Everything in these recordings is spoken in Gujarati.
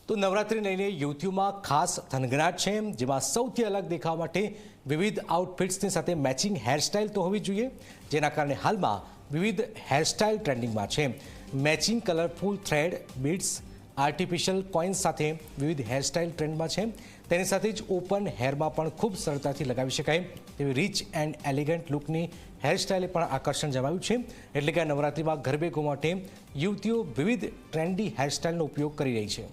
તો નવરાત્રી લઈને યુવતીઓમાં ખાસ થનગનાટ છે, જેમાં સૌથી અલગ દેખાવા માટે વિવિધ આઉટફિટ્સની સાથે મેચિંગ હેરસ્ટાઇલ તો હોવી જોઈએ, જેના કારણે હાલમાં વિવિધ હેરસ્ટાઇલ ટ્રેન્ડિંગમાં છે। Matching colourful thread, beads, artificial coins સાથે વિવિધ હેરસ્ટાઇલ ટ્રેન્ડમાં છે। તેની સાથે જ ઓપન હેરમાં પણ ખૂબ સરળતાથી લગાવી શકાય તેવી રીચ એન્ડ એલિગન્ટ લુકની હેરસ્ટાઇલે પણ આકર્ષણ જમાવ્યું છે। એટલે કે નવરાત્રિમાં ગરબે ગાવા માટે યુવતીઓ વિવિધ ટ્રેન્ડી હેરસ્ટાઇલનો ઉપયોગ કરી રહી છે।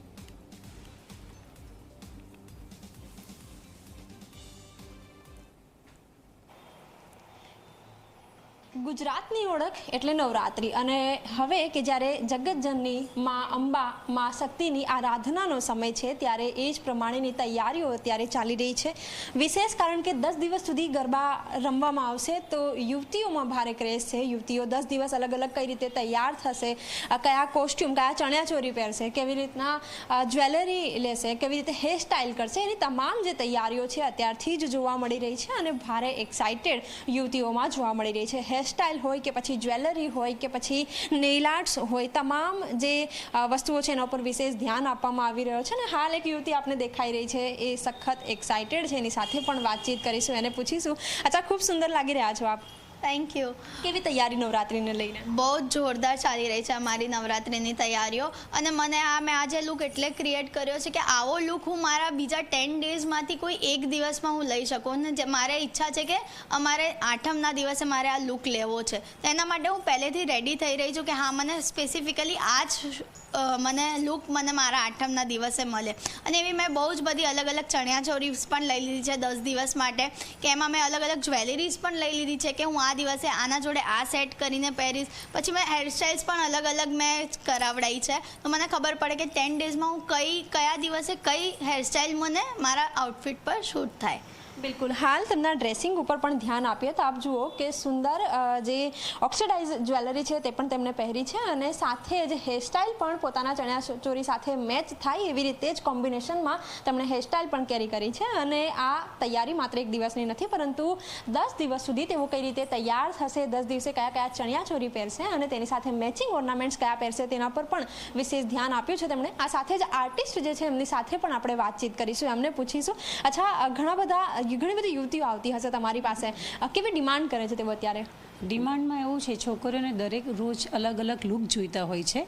ગુજરાતની ઓળખ એટલે નવરાત્રિ, અને હવે કે જ્યારે જગતજનની માં અંબા, માં શક્તિની આરાધનાનો સમય છે, ત્યારે એ જ પ્રમાણેની તૈયારીઓ અત્યારે ચાલી રહી છે। વિશેષ કારણ કે 10 દિવસ સુધી ગરબા રમવામાં આવશે, તો યુવતીઓમાં ભારે ક્રેઝ છે। યુવતીઓ 10 દિવસ અલગ અલગ કઈ રીતે તૈયાર થશે, કયા કોસ્ટ્યુમ, કયા ચણિયાચોરી પહેરશે, કેવી રીતના જ્વેલરી લેશે, કેવી રીતે હેરસ્ટાઇલ કરશે, એની તમામ જે તૈયારીઓ છે અત્યારથી જ જોવા મળી રહી છે, અને ભારે એક્સાઇટેડ યુવતીઓમાં જોવા મળી રહી છે। હેરસ્ટાઇલ હોય કે પછી જ્વેલરી હોય કે પછી નેઇલ આર્ટ્સ હોય, તમામ જે વસ્તુઓ છે એના ઉપર વિશેષ ધ્યાન આપવામાં આવી રહ્યો છે। અને હાલ એક યુવતી આપને દેખાઈ રહી છે, એ સખત એક્સાઇટેડ છે, એની સાથે પણ વાતચીત કરીશું, એને પૂછીશું। અચ્છા, ખૂબ સુંદર લાગી રહ્યા છો આપ। Thank you. કેવી તૈયારી નવરાત્રિને લઈને? બહુ જ જોરદાર ચાલી રહી છે અમારી નવરાત્રિની તૈયારીઓ, અને મેં આજે લુક એટલે ક્રિએટ કર્યો છે કે આવો લુક હું મારા બીજા 10 ડેઝમાંથી કોઈ એક દિવસમાં હું લઈ શકું, અને મારે ઈચ્છા છે કે અમારે આઠમના દિવસે મારે આ લુક લેવો છે। તો એના માટે હું પહેલેથી રેડી થઈ રહી છું કે હા, મને સ્પેસિફિકલી આ જ મને લુક મને મારા આઠમના દિવસે મળે। અને એવી મેં બહુ જ બધી અલગ અલગ ચણિયાચોરીઝ પણ લઈ લીધી છે 10 દિવસ માટે, કે એમાં મેં અલગ અલગ જ્વેલરીઝ પણ લઈ લીધી છે કે હું આ દિવસે આના જોડે આ સેટ કરીને પહેરીશ। પછી મેં હેરસ્ટાઇલ્સ પણ અલગ અલગ મેં કરાવડાવી છે, તો મને ખબર પડે કે 10 ડેઝમાં હું કયા દિવસે કઈ હેરસ્ટાઇલ મને મારા આઉટફિટ પર શૂટ થાય। બિલકુલ। હાલ તેમના ડ્રેસિંગ ઉપર પણ ધ્યાન આપીએ તો આપ જુઓ કે સુંદર જે ઓક્સિડાઇઝ જ્વેલરી છે તે પણ તેમણે પહેરી છે, અને સાથે જ હેરસ્ટાઇલ પણ પોતાના ચણિયાચોરી સાથે મેચ થાય એવી રીતે જ કોમ્બિનેશનમાં તેમણે હેરસ્ટાઇલ પણ કેરી કરી છે। અને આ તૈયારી માત્ર એક દિવસની નથી, પરંતુ 10 દિવસ સુધી તેઓ કઈ રીતે તૈયાર થશે, 10 દિવસે કયા કયા ચણિયાચોરી પહેરશે અને તેની સાથે મેચિંગ ઓર્નામેન્ટ્સ કયા પહેરશે, તેના પર પણ વિશેષ ધ્યાન આપ્યું છે તેમણે। આ સાથે જ આર્ટિસ્ટ જે છે એમની સાથે પણ આપણે વાતચીત કરીશું, એમને પૂછીશું। અચ્છા, ઘણી બધી યુવતીઓ આવતી હશે તમારી પાસે, કેવી ડિમાન્ડ કરે છે તેઓ અત્યારે? ડિમાન્ડમાં એવું છે, છોકરીઓને દરેક રોજ અલગ અલગ લુક જોઈતા હોય છે,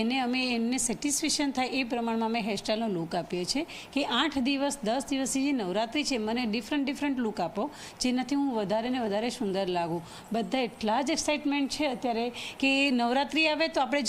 એમને સેટિસ્ફેક્શન થાય એ પ્રમાણમાં અમે હેરસ્ટાઇલનો લુક આપીએ છીએ કે 8 દિવસ 10 દિવસની જે નવરાત્રિ છે, મને ડિફરન્ટ લુક આપો, જેનાથી હું વધારે ને વધારે સુંદર લાગું। બધા એટલા જ એક્સાઇટમેન્ટ છે અત્યારે કે નવરાત્રિ આવે તો આપણે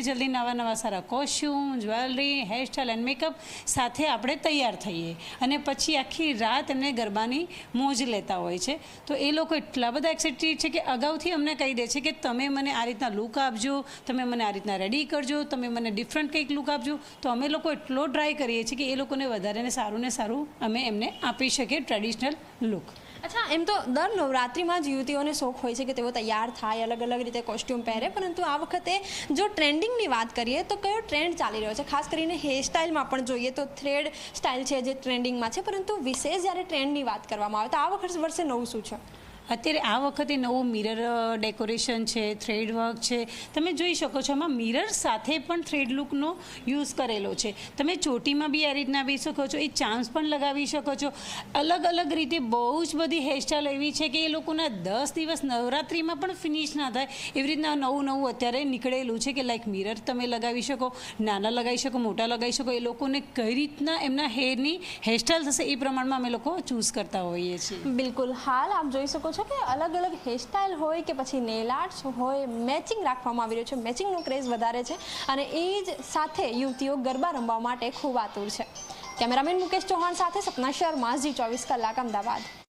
જલ્દી નવા સારા costume, jewellery, hairstyle and makeup સાથે આપણે તૈયાર થઈએ, અને પછી આખી રાત એમને ગરબાની મોજ લેતા હોય છે। તો એ લોકો એટલા બધા એક્સાઇટેડ છે કે અગાઉથી અમને કહી દે છે કે તમે મને આ રીતના લુક આપજો, તમે મને આ રીતના રેડી કરજો, તમે મને ડિફરન્ટ કંઈક લુક આપજો। તો અમે લોકો એટલો ટ્રાય કરીએ છીએ કે એ લોકોને વધારે ને સારું અમે એમને આપી શકીએ ટ્રેડિશનલ લુક। અચ્છા, એમ તો દર નવરાત્રિમાં જ યુવતીઓને શોખ હોય છે કે તેઓ તૈયાર થાય, અલગ અલગ રીતે કોસ્ટ્યુમ પહેરે, પરંતુ આ વખતે જો ટ્રેન્ડિંગની વાત કરીએ તો કયો ટ્રેન્ડ ચાલી રહ્યો છે? ખાસ કરીને હેરસ્ટાઇલમાં પણ જોઈએ તો થ્રેડ સ્ટાઇલ છે જે ટ્રેન્ડિંગમાં છે, પરંતુ વિશેષ જ્યારે ટ્રેન્ડની વાત કરવામાં આવે તો આ વર્ષે નવું શું છે? અત્યારે આ વખતે નવું મિરર ડેકોરેશન છે, થ્રેડ વર્ક છે, તમે જોઈ શકો છો એમાં મિરર સાથે પણ થ્રેડ લુકનો યુઝ કરેલો છે। તમે ચોટીમાં બી આ રીતના બી શકો છો, એ ચાન્સ પણ લગાવી શકો છો। અલગ અલગ રીતે બહુ જ બધી હેરસ્ટાઇલ એવી છે કે એ લોકોના 10 દિવસ નવરાત્રિમાં પણ ફિનિશ ના થાય એવી રીતના નવું અત્યારે નીકળેલું છે કે લાઈક મિરર તમે લગાવી શકો, નાના લગાવી શકો, મોટા લગાવી શકો। એ લોકોને કઈ રીતના એમના હેરની હેરસ્ટાઇલ થશે એ પ્રમાણમાં અમે લોકો ચૂઝ કરતા હોઈએ છીએ। બિલકુલ। હાલ આપ જોઈ શકો છો કે અલગ અલગ હેરસ્ટાઇલ હોય કે પછી નેલ આર્ટ્સ હોય, મેચિંગ રાખવામાં આવી રહ્યું છે, મેચિંગનો ક્રેઝ વધારે છે, અને એ જ સાથે યુવતીઓ ગરબા રમવા માટે ખૂબ આતુર છે। કેમેરામેન મુકેશ ચૌહાણ સાથે સપના શર્મા, Zee 24 કલાક, અમદાવાદ।